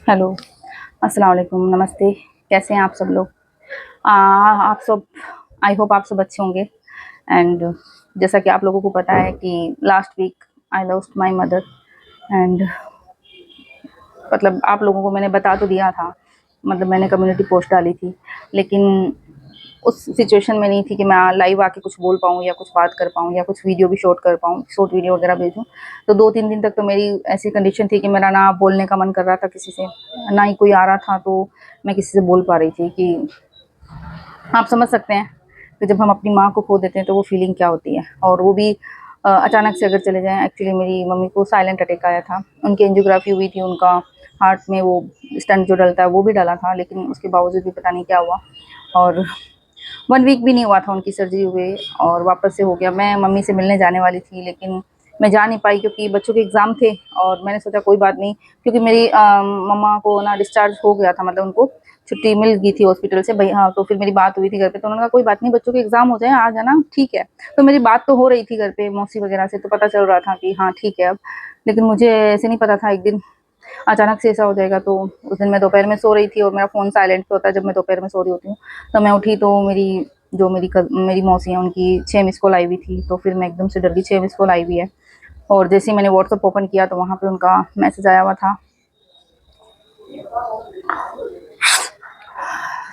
Hello, अस्सलाम वालेकुम, नमस्ते, कैसे हैं आप सब लोग? आप सब आई होप आप सब अच्छे होंगे एंड जैसा कि आप लोगों को पता है कि last week I lost my mother and मतलब आप लोगों को मैंने बता तो दिया था, मतलब मैंने कम्युनिटी पोस्ट डाली थी, लेकिन उस सिचुएशन में नहीं थी कि मैं लाइव आके कुछ बोल पाऊँ या कुछ बात कर पाऊँ या कुछ वीडियो भी शूट कर पाऊँ, शॉर्ट वीडियो वगैरह भेजूँ। तो 2-3 दिन तक तो मेरी ऐसी कंडीशन थी कि मेरा ना बोलने का मन कर रहा था किसी से, ना ही कोई आ रहा था तो मैं किसी से बोल पा रही थी कि आप समझ सकते हैं कि जब हम अपनी माँ को खो देते हैं तो वो फीलिंग क्या होती है और वो भी अचानक से अगर चले जाएँ। एक्चुअली मेरी मम्मी को साइलेंट अटैक आया था, उनकी एंजियोग्राफी हुई थी, उनका हार्ट में वो स्टंट जो डलता है वो भी डला था, लेकिन उसके बावजूद भी पता नहीं क्या हुआ और 1 वीक भी नहीं हुआ था उनकी सर्जरी हुए और वापस से हो गया। मैं मम्मी से मिलने जाने वाली थी लेकिन मैं जा नहीं पाई क्योंकि बच्चों के एग्ज़ाम थे और मैंने सोचा कोई बात नहीं, क्योंकि मेरी मम्मा को ना डिस्चार्ज हो गया था, मतलब उनको छुट्टी मिल गई थी हॉस्पिटल से भई हाँ, तो फिर मेरी बात हुई थी घर पे, तो उन्होंने कहा कोई बात नहीं, बच्चों के एग्ज़ाम हो जाएँ, आ जाना, ठीक है। तो मेरी बात तो हो रही थी घर पे मौसी वगैरह से, तो पता चल रहा था कि हाँ, ठीक है अब। लेकिन मुझे ऐसे नहीं पता था एक दिन अचानक से ऐसा हो जाएगा। तो उस दिन मैं दोपहर में सो रही थी और मेरा फ़ोन साइलेंट पे होता है जब मैं दोपहर में सो रही होती हूँ। तो मैं उठी तो मेरी मौसी हैं उनकी 6 मिस्ड कॉल आई हुई थी, तो फिर मैं एकदम से डर गई, 6 मिस्ड कॉल आई हुई है और जैसे ही मैंने व्हाट्सएप ओपन किया तो वहाँ पे उनका मैसेज आया हुआ था।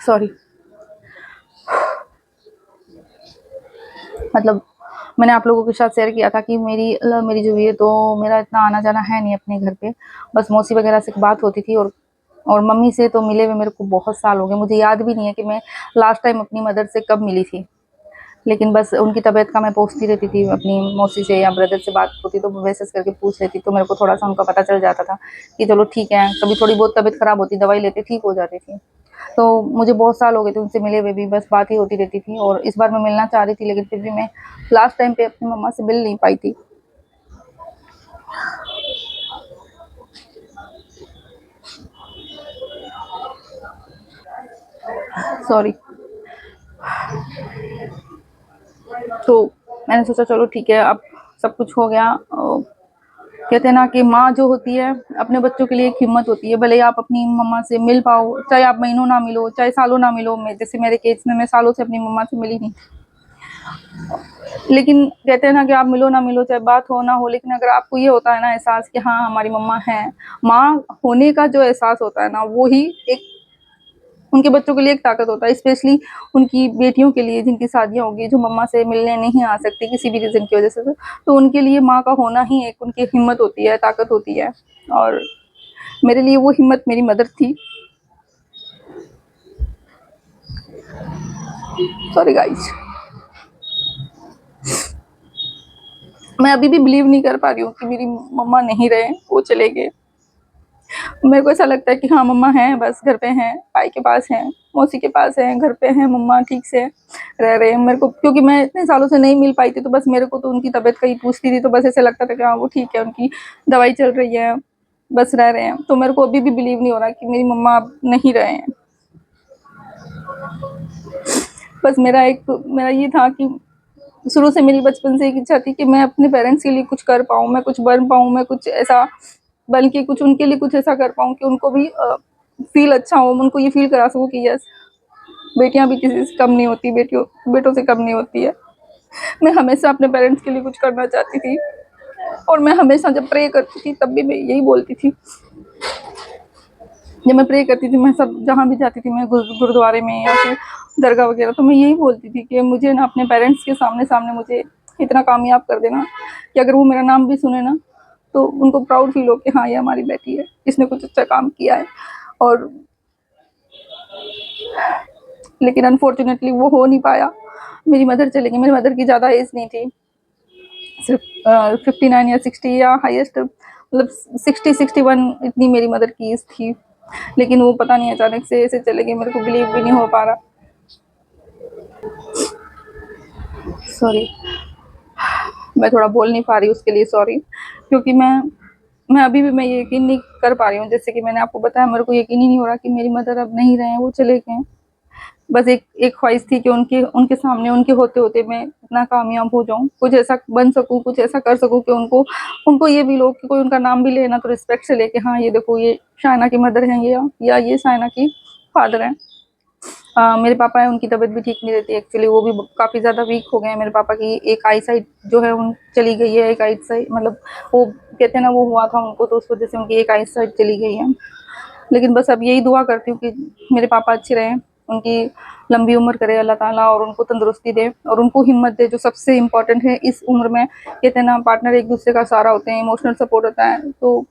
सॉरी, मतलब मैंने आप लोगों के साथ शेयर किया था कि मेरी लव मैरिज हुई है तो मेरा इतना आना-जाना है नहीं अपने घर पे। बस मौसी वगैरह से बात होती थी और मम्मी से तो मिले हुए मेरे को बहुत साल हो गए। मुझे याद भी नहीं है कि मैं लास्ट टाइम अपनी मदर से कब मिली थी। लेकिन बस उनकी तबीयत का मैं पूछती रहती थी, अपनी मौसी से या ब्रदर से बात होती तो मैसेज करके पूछ लेती, तो मेरे को थोड़ा-सा उनका पता चल जाता था कि चलो ठीक है, कभी थोड़ी बहुत तबीयत ख़राब होती, दवाई लेते ठीक हो जाती थी। तो मुझे बहुत साल हो गए थे उनसे मिले हुए भी, बस बात ही होती रहती थी और इस बार मैं मिलना चाह रही थी लेकिन फिर भी मैं लास्ट टाइम पे अपनी मम्मा से मिल नहीं पाई थी। सॉरी। तो मैंने सोचा चलो ठीक है, अब सब कुछ हो गया। कहते हैं ना कि माँ जो होती है अपने बच्चों के लिए एक हिम्मत होती है, भले ही आप अपनी मम्मा से मिल पाओ, चाहे आप महीनों ना मिलो, चाहे सालों ना मिलो। मैं जैसे मेरे केस में मैं सालों से अपनी मम्मा से मिली नहीं, लेकिन कहते हैं ना कि आप मिलो ना मिलो, चाहे बात हो ना हो, लेकिन अगर आपको ये होता है ना एहसास कि हाँ हमारी मम्मा है, माँ होने का जो एहसास होता है ना वो ही एक उनके बच्चों के लिए एक ताकत होता है, स्पेशली उनकी बेटियों के लिए जिनकी शादियां होगी, जो मम्मा से मिलने नहीं आ सकती किसी भी रीज़न की वजह से, तो उनके लिए माँ का होना ही एक उनकी हिम्मत होती है, ताकत होती है। और मेरे लिए वो हिम्मत मेरी मदर थी। सॉरी गाइस, मैं अभी भी बिलीव नहीं कर पा रही हूँ कि मेरी मम्मा नहीं रहे, वो चले गए। मेरे को ऐसा लगता है कि हाँ मम्मा हैं, बस घर पे हैं, भाई के पास हैं, मौसी के पास हैं, घर पे हैं, मम्मा ठीक से रह रहे हैं। मेरे को क्योंकि मैं इतने सालों से नहीं मिल पाई थी, तो बस मेरे को तो उनकी तबीयत का ही पूछती थी, तो बस ऐसे लगता था कि हाँ वो ठीक है, उनकी दवाई चल रही है, बस रह रहे हैं। तो मेरे को अभी भी बिलीव नहीं हो रहा कि मेरी मम्मा अब नहीं रहे हैं। बस मेरा ये था कि शुरू से मेरी बचपन से एक इच्छा थी कि मैं अपने पेरेंट्स के लिए कुछ कर पाऊँ, मैं कुछ बन पाऊँ, मैं कुछ ऐसा बन के कुछ उनके लिए कुछ ऐसा कर पाऊँ कि उनको भी फील अच्छा हो, उनको ये फील करा सकूँ कि यस बेटियां भी किसी से कम नहीं होती, बेटियों बेटों से कम नहीं होती है। मैं हमेशा अपने पेरेंट्स के लिए कुछ करना चाहती थी और मैं हमेशा जब प्रे करती थी तब भी मैं यही बोलती थी। जब मैं प्रे करती थी, मैं सब जहाँ भी जाती थी, मैं गुरुद्वारे में या फिर दरगाह वगैरह, तो मैं यही बोलती थी कि मुझे ना अपने पेरेंट्स के सामने सामने मुझे इतना कामयाब कर देना कि अगर वो मेरा नाम भी सुने ना तो उनको प्राउड फील हो कि हाँ ये हमारी बेटी है, इसने कुछ अच्छा काम किया है। और लेकिन अनफॉर्चुनेटली वो हो नहीं पाया, मेरी मदर चली गई। मेरी मदर की ज़्यादा एज नहीं थी, सिर्फ 59 या 60 या हाईएस्ट मतलब 60-61 इतनी मेरी मदर की एज थी। लेकिन वो पता नहीं अचानक से ऐसे चले गए, मेरे को बिलीव भी नहीं हो पा रहा। सॉरी, मैं थोड़ा बोल नहीं पा रही उसके लिए सॉरी, क्योंकि मैं अभी भी मैं ये यकीन नहीं कर पा रही हूँ, जैसे कि मैंने आपको बताया मेरे को यकीन ही नहीं हो रहा कि मेरी मदर अब नहीं रहे हैं, वो चले गए हैं। बस एक एक ख्वाहिश थी कि उनके उनके सामने उनके होते होते मैं इतना कामयाब हो जाऊं, कुछ ऐसा बन सकूं, कुछ ऐसा कर सकूं कि उनको उनको ये भी लोग कि कोई उनका नाम भी लेना तो रिस्पेक्ट से लेके, हाँ ये देखो ये शायना की मदर है, ये या ये शायना की फादर है। मेरे पापा है, उनकी तबीयत भी ठीक नहीं रहती एक्चुअली, वो भी काफ़ी ज़्यादा वीक हो गए हैं। मेरे पापा की एक आई साइड जो है उन चली गई है, एक आई साइड मतलब वो कहते हैं ना वो हुआ था उनको, तो उस वजह से उनकी एक आई साइड चली गई है। लेकिन बस अब यही दुआ करती हूँ कि मेरे पापा अच्छे रहें, उनकी लंबी उम्र करे अल्लाह ताला और उनको तंदुरुस्ती दे और उनको हिम्मत दे, जो सबसे इम्पोर्टेंट है इस उम्र में। कहते हैं ना पार्टनर एक दूसरे का सहारा होते हैं, इमोशनल सपोर्ट होता है। तो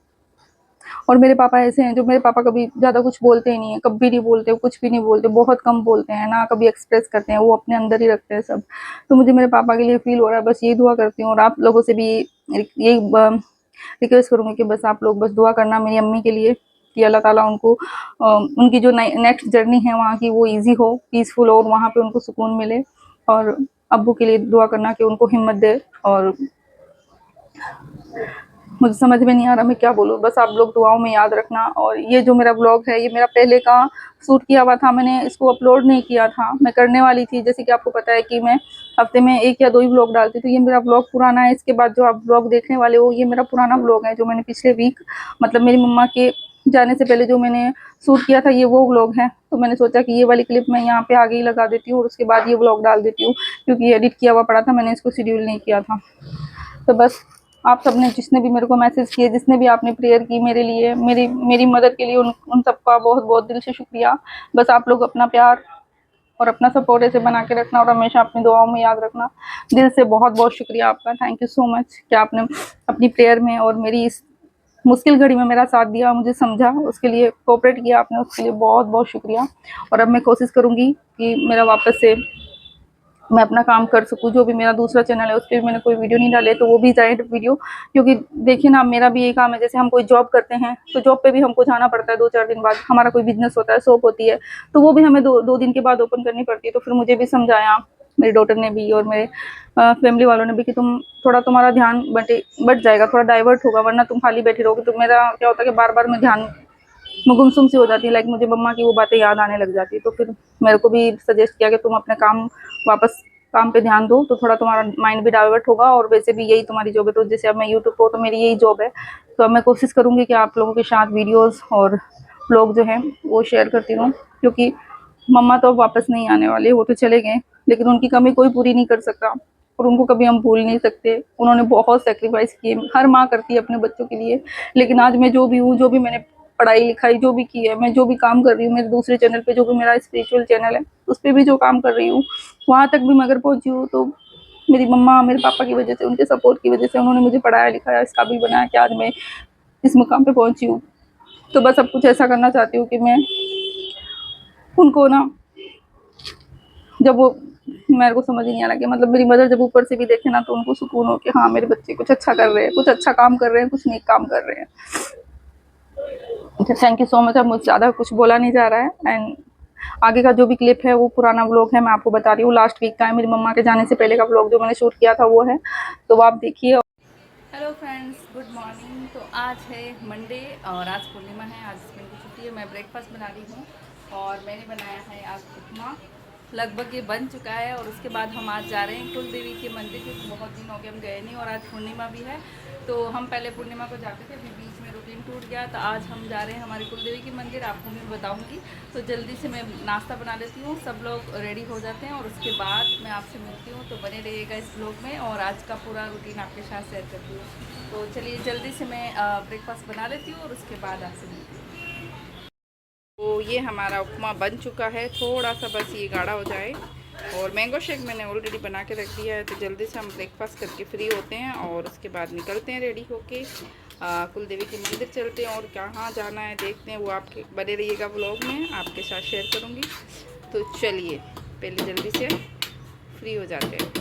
और मेरे पापा ऐसे हैं, जो मेरे पापा कभी ज़्यादा कुछ बोलते ही नहीं है, कभी नहीं बोलते, कुछ भी नहीं बोलते, बहुत कम बोलते हैं ना, कभी एक्सप्रेस करते हैं, वो अपने अंदर ही रखते हैं सब। तो मुझे मेरे पापा के लिए फील हो रहा है, बस यही दुआ करती हूँ और आप लोगों से भी यही रिक्वेस्ट करूँगी कि बस आप लोग बस दुआ करना मेरी अम्मी के लिए कि अल्लाह ताला उनको उनकी जो नेक्स्ट जर्नी है वहाँ की वो ईजी हो, पीसफुल हो और वहाँ पे उनको सुकून मिले। और अब्बू के लिए दुआ करना कि उनको हिम्मत दे। और मुझे समझ में नहीं आ रहा मैं क्या बोलूँ, बस आप लोग दुआओं में याद रखना। और ये जो मेरा ब्लॉग है ये मेरा पहले का शूट किया हुआ था, मैंने इसको अपलोड नहीं किया था, मैं करने वाली थी। जैसे कि आपको पता है कि मैं हफ्ते में 1 या 2 ही ब्लॉग डालती हूँ, तो ये मेरा ब्लॉग पुराना है। इसके बाद जो आप ब्लॉग देखने वाले हो ये मेरा पुराना ब्लॉग है, जो मैंने पिछले वीक मतलब मेरी मम्मा के जाने से पहले जो मैंने शूट किया था, ये वो व्लॉग है। तो मैंने सोचा कि ये वाली क्लिप मैं यहाँ पे आगे ही लगा देती हूँ और उसके बाद ये व्लॉग डाल देती हूँ, क्योंकि ये एडिट किया हुआ पड़ा था, मैंने इसको शेड्यूल नहीं किया था। तो बस आप सबने जिसने भी मेरे को मैसेज किए, जिसने भी आपने प्रेयर की मेरे लिए, मेरी मेरी मदद के लिए, उन सबका बहुत बहुत दिल से शुक्रिया। बस आप लोग अपना प्यार और अपना सपोर्ट ऐसे बना के रखना और हमेशा अपनी दुआओं में याद रखना। दिल से बहुत बहुत शुक्रिया आपका, थैंक यू सो मच कि आपने अपनी प्रेयर में और मेरी इस मुश्किल घड़ी में मेरा साथ दिया, मुझे समझा, उसके लिए कोऑपरेट किया आपने, उसके लिए बहुत बहुत शुक्रिया। और अब मैं कोशिश करूँगी कि मेरा वापस से मैं अपना काम कर सकूँ। जो भी मेरा दूसरा चैनल है उस पर भी मैंने कोई वीडियो नहीं डाले, तो वो भी जाए वीडियो। क्योंकि देखिए ना, मेरा भी यही काम है, जैसे हम कोई जॉब करते हैं तो जॉब पे भी हमको जाना पड़ता है 2-4 दिन बाद, हमारा कोई बिजनेस होता है, शॉप होती है, तो वो भी हमें 2 दिन के बाद ओपन करनी पड़ती है। तो फिर मुझे भी समझाया मेरी डॉटर ने भी और मेरे फैमिली वालों ने भी कि तुम थोड़ा, तुम्हारा ध्यान बट जाएगा, थोड़ा डाइवर्ट होगा, वरना तुम खाली बैठी रहोगे। तो मेरा क्या होता है कि बार बार मैं ध्यान मैं गुमसुम सी हो जाती है, लाइक मुझे मम्मा की वो बातें याद आने लग जाती है। तो फिर मेरे को भी सजेस्ट किया कि तुम अपने काम वापस काम पे ध्यान दो, तो थोड़ा तुम्हारा माइंड भी डाइवर्ट होगा और वैसे भी यही तुम्हारी जॉब है। तो जैसे अब मैं यूट्यूब पर, तो मेरी यही जॉब है, तो अब मैं कोशिश करूँगी कि आप लोगों के साथ वीडियोज़ और ब्लॉग जो हैं वो शेयर करती रहूँ। क्योंकि मम्मा तो अब वापस नहीं आने वाले, वो तो चले गए, लेकिन उनकी कमी कोई पूरी नहीं कर सकता और उनको कभी हम भूल नहीं सकते। उन्होंने बहुत सैक्रिफाइस किए, हर माँ करती है अपने बच्चों के लिए। लेकिन आज मैं जो भी हूँ, जो भी मैंने पढ़ाई लिखाई जो भी की है, मैं जो भी काम कर रही हूँ, मेरे दूसरे चैनल पे जो भी मेरा स्पिरिचुअल चैनल है उस पर भी जो काम कर रही हूँ, वहाँ तक भी मैं अगर पहुँची हूँ तो मेरी मम्मा मेरे पापा की वजह से, उनके सपोर्ट की वजह से। उन्होंने मुझे पढ़ाया लिखाया, इस काबिल बनाया कि आज मैं इस मुकाम पे पहुँची हूँ। तो बस अब कुछ ऐसा करना चाहती हूँ कि मैं उनको ना, जब वो, मेरे को समझ ही नहीं आ रहा कि मतलब मेरी मदर जब ऊपर से भी देखे ना, तो उनको सुकून हो कि हाँ मेरे बच्चे कुछ अच्छा कर रहे हैं, कुछ अच्छा काम कर रहे हैं, कुछ नेक काम कर रहे हैं। Thank you so much. अब मुझे ज़्यादा कुछ बोला नहीं जा रहा है। एंड आगे का जो भी क्लिप है वो पुराना व्लॉग है, मैं आपको बता रही हूँ, लास्ट वीक का है, मेरी मम्मा के जाने से पहले का व्लॉग जो मैंने शूट किया था वो है, तो वो आप देखिए। Hello friends, good morning. तो आज है मंडे और आज पूर्णिमा है, आज हस्बैंड की छुट्टी है। मैं ब्रेकफास्ट बना रही हूँ और मैंने बनाया है आज उपमा। लगभग ये बन चुका है और उसके बाद हम आज जा रहे हैं कुल देवी के मंदिर, क्योंकि बहुत दिन हो गए हम गए नहीं और आज पूर्णिमा भी है। तो हम पहले पूर्णिमा को जाते थे, फिर बीच में रूटीन टूट गया, तो आज हम जा रहे हैं हमारे कुल देवी के मंदिर, आपको मैं बताऊंगी। तो जल्दी से मैं नाश्ता बना लेती हूँ, सब लोग रेडी हो जाते हैं और उसके बाद मैं आपसे मिलती हूँ। तो बने रहिएगा इस ब्लॉग में और आज का पूरा रूटीन आपके साथ शेयर करती हूँ। तो चलिए जल्दी से मैं ब्रेकफास्ट बना लेती हूँ और उसके बाद आपसे मिलती हूँ। तो ये हमारा उपमा बन चुका है, थोड़ा सा बस ये गाढ़ा हो जाए। और मैंगो शेक मैंने ऑलरेडी बना के रख दिया है। तो जल्दी से हम ब्रेकफास्ट करके फ्री होते हैं और उसके बाद निकलते हैं रेडी होके, कुल देवी के मंदिर चलते हैं। और कहाँ जाना है देखते हैं, वो आपके बने रहिएगा व्लॉग में, आपके साथ शेयर करूँगी। तो चलिए पहले जल्दी से फ्री हो जाते हैं।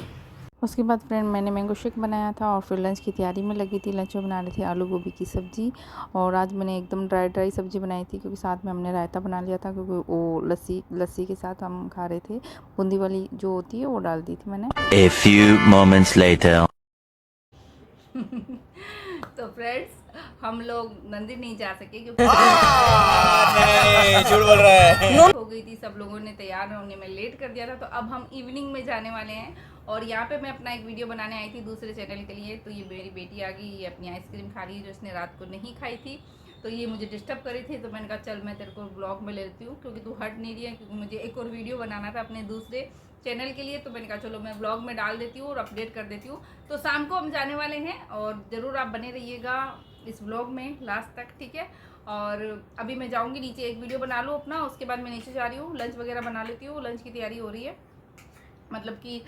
उसके बाद फ्रेंड मैंने मैंगो शेक बनाया था और फिर लंच की तैयारी में लगी थी। लंच में बना रही थी आलू गोभी की सब्ज़ी और आज मैंने एकदम ड्राई सब्ज़ी बनाई थी, क्योंकि साथ में हमने रायता बना लिया था, क्योंकि वो लस्सी के साथ हम खा रहे थे। बूंदी वाली जो होती है वो डाल दी थी मैंने। A few moments later. तो फ्रेंड्स, हम लोग मंदिर नहीं जा सके क्योंकि नहीं झूठ बोल रहा है। हो गई थी, सब लोगों ने तैयार होने में लेट कर दिया था। तो अब हम इवनिंग में जाने वाले हैं। और यहाँ पे मैं अपना एक वीडियो बनाने आई थी दूसरे चैनल के लिए। तो ये मेरी बेटी आ गई, ये अपनी आइसक्रीम खा रही है जो इसने रात को नहीं खाई थी। तो ये मुझे डिस्टर्ब करी थी, तो मैंने कहा चल मैं तेरे को ब्लॉग में ले लेती हूँ क्योंकि तू हट नहीं रही है, क्योंकि मुझे एक और वीडियो बनाना था अपने दूसरे चैनल के लिए। तो मैंने कहा चलो मैं ब्लॉग में डाल देती हूँ और अपडेट कर देती हूँ। तो शाम को हम जाने वाले हैं और ज़रूर आप बने रहिएगा इस ब्लॉग में लास्ट तक, ठीक है। और अभी मैं जाऊंगी नीचे, एक वीडियो बना लूँ अपना, उसके बाद मैं नीचे जा रही हूँ, लंच वगैरह बना लेती हूँ। लंच की तैयारी हो रही है, मतलब कि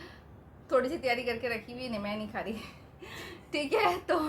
थोड़ी सी तैयारी करके रखी हुई है, मैं नहीं खा रही ठीक है। तो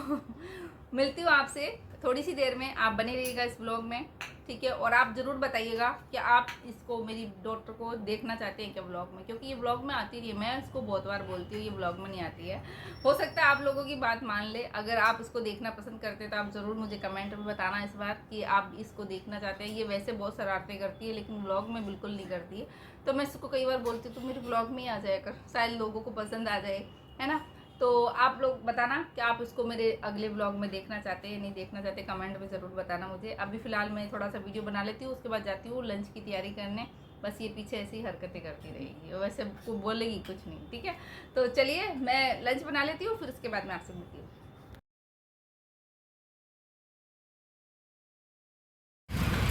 मिलती हूँ आपसे थोड़ी सी देर में, आप बने रहिएगा इस ब्लॉग में, ठीक है। और आप ज़रूर बताइएगा कि आप इसको, मेरी डॉटर को देखना चाहते हैं क्या ब्लॉग में, क्योंकि ये ब्लॉग में आती रही है। मैं इसको बहुत बार बोलती हूँ ये ब्लॉग में नहीं आती है। हो सकता है आप लोगों की बात मान ले, अगर आप इसको देखना पसंद करते हैं तो आप ज़रूर मुझे कमेंट में बताना इस बार कि आप इसको देखना चाहते हैं। ये वैसे बहुत शरारतें करती है लेकिन ब्लॉग में बिल्कुल नहीं करती है। तो मैं इसको कई बार बोलती हूँ तो मेरे ब्लॉग में ही आ जाया कर, शायद लोगों को पसंद आ जाए, है ना। तो आप लोग बताना कि आप इसको मेरे अगले ब्लॉग में देखना चाहते हैं नहीं देखना चाहते, कमेंट में ज़रूर बताना मुझे। अभी फ़िलहाल मैं थोड़ा सा वीडियो बना लेती हूँ, उसके बाद जाती हूँ लंच की तैयारी करने। बस ये पीछे ऐसी हरकतें करती रहेगी, वैसे को बोलेगी कुछ नहीं, ठीक है। तो चलिए मैं लंच बना लेती हूँ, फिर उसके बाद मैं आपसे मिलती हूँ।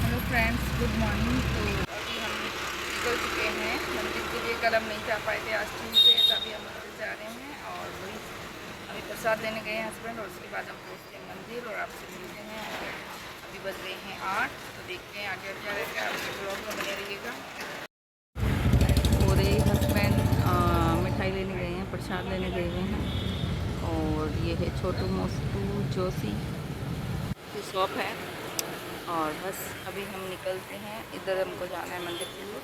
Hello friends, good morning. तो अभी हम निकल चुके हैं मंदिर के लिए। कल हम नहीं जा पाए थे, आज ट्यूसडे है, तो अभी हम मंदिर जा रहे हैं। और वही अभी प्रसाद लेने गए हैं हस्बैंड, और उसके बाद हम पहुँचते हैं मंदिर और आपसे मिलते हैं। अभी बज रहे हैं 8, तो देखते हैं आगे क्या रहता है। आपके ब्लॉग में बने रहिएगा। और हस्बैंड मिठाई लेने गए हैं, प्रसाद लेने गए हुए हैं। और ये है छोटू मोटू जोशी की शॉप है। और बस अभी हम निकलते हैं, इधर हमको जाना है मंदिर के लिए।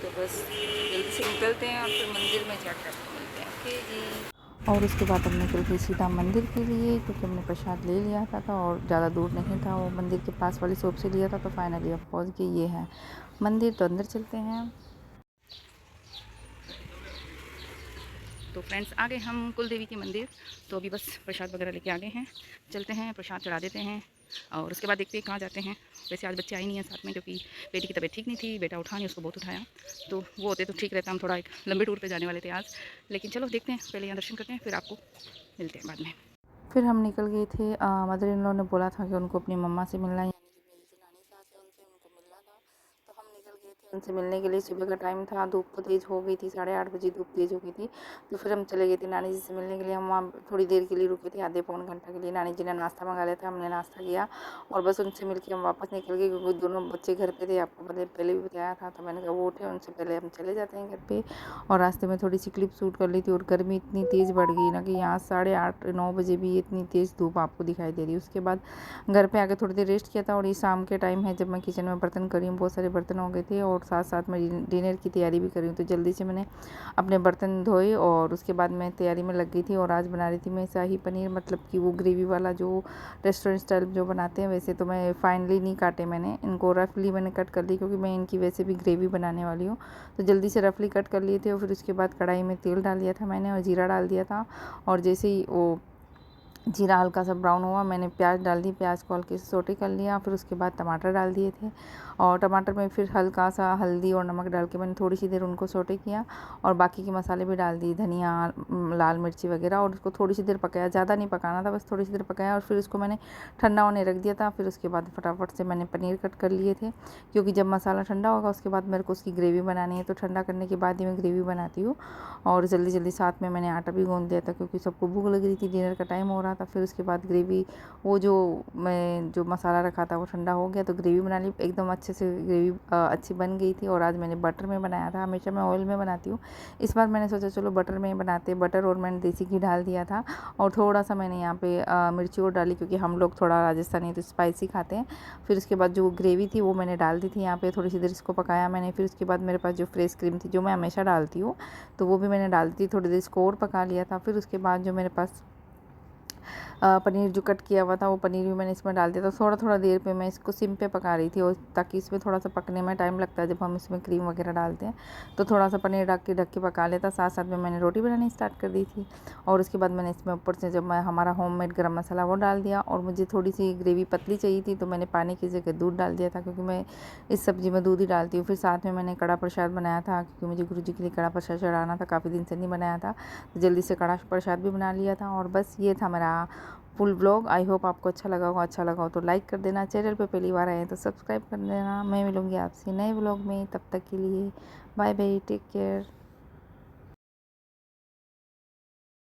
तो बस जल्दी से निकलते हैं और फिर मंदिर में जाकर आपको मिलते हैं, ओके जी। और उसके बाद हम निकल गए सीधा मंदिर के लिए, क्योंकि हमने प्रसाद ले लिया था और ज़्यादा दूर नहीं था, वो मंदिर के पास वाली शॉप से लिया था। तो फाइनली अब पहुँच गए, ये है मंदिर। तो अंदर चलते हैं। तो फ्रेंड्स आ गए हम कुल देवी के मंदिर। तो अभी बस प्रसाद वगैरह लेके आ गए हैं, चलते हैं प्रसाद चढ़ा देते हैं और उसके बाद देखते हैं कहाँ जाते हैं। वैसे आज बच्चे आए नहीं हैं साथ में, क्योंकि बेटी की तबीयत ठीक नहीं थी, बेटा उठा नहीं, उसको बहुत उठाया। तो वो होते तो ठीक रहता, हम थोड़ा एक लंबे टूर पे जाने वाले थे आज। लेकिन चलो देखते हैं, पहले यहाँ दर्शन करते हैं, फिर आपको मिलते हैं बाद में। फिर हम निकल गए थे, मदर इन लॉ ने बोला था कि उनको अपनी मम्मा से मिलना है, यानी कि मेरी जो नानी सास है उनसे उनको मिलना था। तो हम निकल गए थे उनसे मिलने के लिए। सुबह का टाइम था, धूप तो तेज़ हो गई थी, 8:30 बजे धूप तेज़ हो गई थी। तो फिर हम चले गए थे नानी जी से मिलने के लिए। हम वहाँ थोड़ी देर के लिए रुके थे, आधे पौन घंटा के लिए। नानी जी ने नाश्ता मंगा लिया था, हमने नाश्ता किया और बस उनसे मिल के हम वापस निकल गए, क्योंकि दोनों बच्चे घर पे थे, आपको पहले भी बताया था। तो मैंने कहा वो उठे, उनसे पहले हम चले जाते हैं घर पे। और रास्ते में थोड़ी सी क्लिप शूट कर ली थी। और गर्मी इतनी तेज़ बढ़ गई ना कि यहाँ 8:30-9 बजे भी इतनी तेज़ धूप आपको दिखाई दे रही है। उसके बाद घर पे आके थोड़ी देर रेस्ट किया था। और ये शाम के टाइम है जब मैं किचन में बर्तन कर रही हूँ, बहुत सारे बर्तन हो गए थे और साथ साथ मैं डिनर की तैयारी भी कर रही हूँ। तो जल्दी से मैंने अपने बर्तन धोए और उसके बाद मैं तैयारी में लग गई थी। और आज बना रही थी मैं शाही पनीर, मतलब कि वो ग्रेवी वाला जो रेस्टोरेंट स्टाइल जो बनाते हैं वैसे। तो मैं फाइनली नहीं काटे, मैंने इनको रफली मैंने कट कर ली, क्योंकि मैं इनकी वैसे भी ग्रेवी बनाने वाली हूँ। तो जल्दी से रफली कट कर लिए थे। और फिर उसके बाद कढ़ाई में तेल डाल दिया था मैंने और जीरा डाल दिया था। और जैसे ही वो जीरा हल्का सा ब्राउन हुआ, मैंने प्याज डाल दी, प्याज को हल्के से सोटे कर लिया। फिर उसके बाद टमाटर डाल दिए थे और टमाटर में फिर हल्का सा हल्दी और नमक डाल के मैंने थोड़ी सी देर उनको सोटे किया। और बाकी के मसाले भी डाल दिए, धनिया, लाल मिर्ची वगैरह। और उसको थोड़ी सी देर पकाया, ज़्यादा नहीं पकाना था, बस थोड़ी सी देर पकाया। और फिर उसको मैंने ठंडा होने रख दिया था। फिर उसके बाद फटाफट से मैंने पनीर कट कर लिए थे, क्योंकि जब मसाला ठंडा होगा उसके बाद मेरे को उसकी ग्रेवी बनानी है। तो ठंडा करने के बाद ही मैं ग्रेवी बनाती हूँ। और जल्दी जल्दी साथ में मैंने आटा भी गूँध दिया था, क्योंकि सबको भूख लग रही थी, डिनर का टाइम हो रहा था। फिर उसके बाद ग्रेवी, वो जो मैं जो मसाला रखा था वो ठंडा हो गया, तो ग्रेवी बना ली। एकदम अच्छे से ग्रेवी अच्छी बन गई थी। और आज मैंने बटर में बनाया था, हमेशा मैं ऑयल में बनाती हूँ, इस बार मैंने सोचा चलो बटर में बनाते। बटर और मैंने देसी घी डाल दिया था। और थोड़ा सा मैंने यहाँ पे मिर्ची और डाली, क्योंकि हम लोग थोड़ा राजस्थानी तो स्पाइसी खाते हैं। फिर उसके बाद जो ग्रेवी थी वो मैंने डाल दी थी यहाँ पे, थोड़ी सी देर इसको पकाया मैंने। फिर उसके बाद मेरे पास जो फ्रेश क्रीम थी, जो मैं हमेशा डालती हूँ, तो वो भी मैंने डाल दी, थोड़ी देर इसको और पका लिया था। फिर उसके बाद जो मेरे पास पनीर जो कट किया हुआ था वो पनीर भी मैंने इसमें डाल दिया। तो थोड़ा थोड़ा देर पे मैं इसको सिम पे पका रही थी, और ताकि इसमें थोड़ा सा पकने में टाइम लगता है जब हम इसमें क्रीम वगैरह डालते हैं। तो थोड़ा सा पनीर ढक के पका लेता। साथ साथ में मैंने रोटी बनानी स्टार्ट कर दी थी, और उसके बाद मैंने इसमें ऊपर से जब मैं हमारा होममेड गरम मसाला वो डाल दिया। और मुझे थोड़ी सी ग्रेवी पतली चाहिए थी, तो मैंने पानी की जगह दूध डाल दिया था, क्योंकि मैं इस सब्ज़ी में दूध ही डालती हूँ। फिर साथ में मैंने कड़ा प्रसाद बनाया था, क्योंकि मुझे गुरु जी के लिए कड़ा प्रसाद चढ़ाना था, काफ़ी दिन से नहीं बनाया था, तो जल्दी से कड़ा प्रसाद भी बना लिया था। और बस ये था मेरा फुल व्लॉग। आई होप आपको अच्छा लगा होगा। अच्छा लगा हो तो लाइक कर देना, चैनल पे पहली बार आए हैं तो सब्सक्राइब कर देना। मैं मिलूँगी आपसे नए व्लॉग में, तब तक के लिए बाय बाय, टेक केयर।